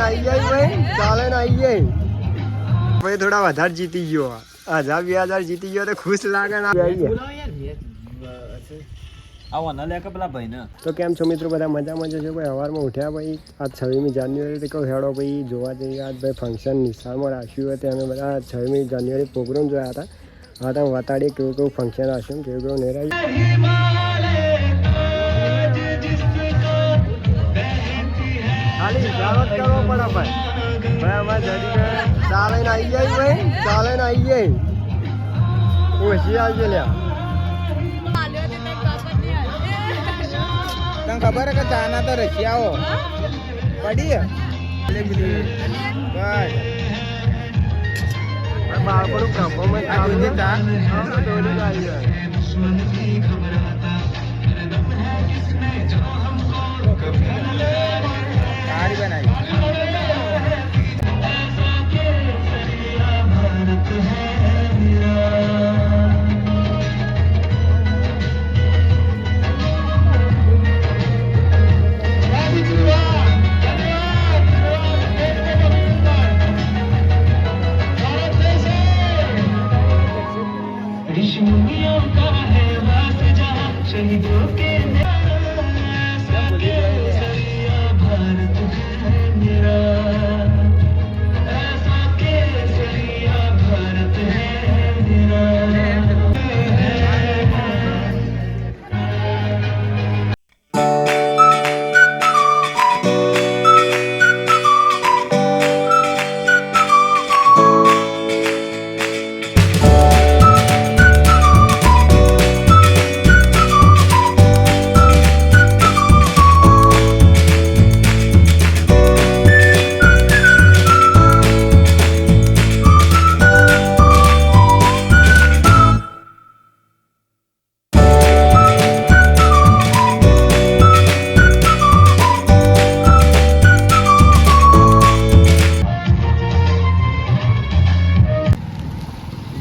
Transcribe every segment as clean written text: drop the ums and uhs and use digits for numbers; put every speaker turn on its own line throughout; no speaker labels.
આવી જાય ભાઈ, ચાલે ને આવી જાય ભાઈ. થોડા વધારે જીતી ગયો, 1000-2000 જીતી ગયો તો ખુશ લાગે ને. તો કેમ છો મિત્રો, બધા મજામાં જશો ભાઈ. સવારમાં ઉઠ્યા ભાઈ, આજ 26મી જાન્યુઆરી કહું હેડો ભાઈ જોવા જઈએ. આજ ભાઈ ફંક્શન નિશાળમાં રાખ્યું હતું, અમે બધા 26મી જાન્યુઆરી પ્રોગ્રામ જોયા હતા. હા તમે બતાડીએ કેવું કેવું ફંક્શન રાખ્યું, કેવું કેવું નહીં રાખ્યું. ખાલી હિસાબ જ કરવો પડે ભાઈ. ભાઈ અમારે જડી ચાલે ને આવી જાય ભાઈ, ચાલે ને આવી જાય. ઓછી આવજો લ્યા. તને ખબર હે કે ચાના તો રશિયાઓ પડી બાળકોનું પરફોર્મન્સ સારી બનાવી.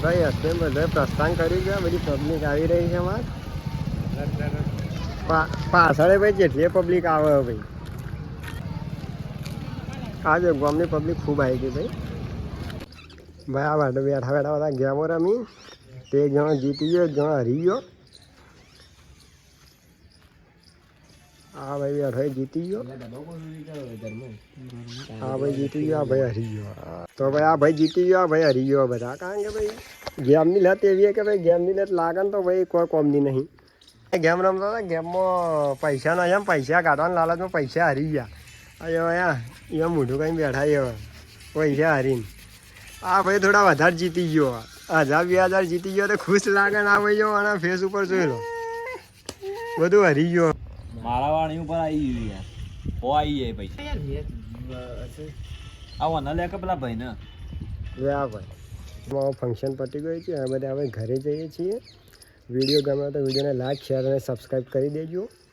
ભાઈ હસબેન્ડ બધા પ્રસ્થાન કરી ગયા, બધી પબ્લિક આવી રહી છે અમારે પાછળ ભાઈ. જેટલી પબ્લિક આવે ભાઈ, આજે ગામની પબ્લિક ખૂબ આવી ગઈ ભાઈ. ભાઈ આ માટે બેઠા બેઠા બધા ગેમો રમી, તે એક જણો જીતી ગયો, એક જણો હરી ગયો. હા ભાઈ બેઠો જીતી ગયો, હા ભાઈ જીતી ગયો, આ ભાઈ હરી ગયો. તો ભાઈ આ ભાઈ જીતી ગયો, આ ભાઈ હરી ગયો બધા. કારણ કે ભાઈ ગેમની લત એવી કે ભાઈ ગેમની લત લાગે ને તો ભાઈ કોઈ કોમની નહીં. ગેમ રમતા હતા, ગેમમાં પૈસા ના એમ પૈસા કાઢવાના લાલચમાં પૈસા હારી ગયા. અહીંયા એમાં મોઢું કંઈ બેઠા એવા પૈસા હારીને. આ ભાઈ થોડા વધારે જીતી ગયો, 1000-2000 જીતી ગયો તો ખુશ લાગે ને. આ ભાઈ જો આના ફેસ ઉપર જોઈ લો, બધું હરી ગયો.
મારા વાણી ઉપર આવી ગયું યાર, ઓ આવી જાય પૈસા આવો ન લે કે પેલા ભાઈ ને
લ્યા ભાઈ. ફંક્શન પતી ગયું છે, અમે બધા હવે ઘરે જઈએ છીએ. વિડીયો ગમે તો વિડીયોને લાઈક, શેર અને સબસ્ક્રાઈબ કરી દેજો.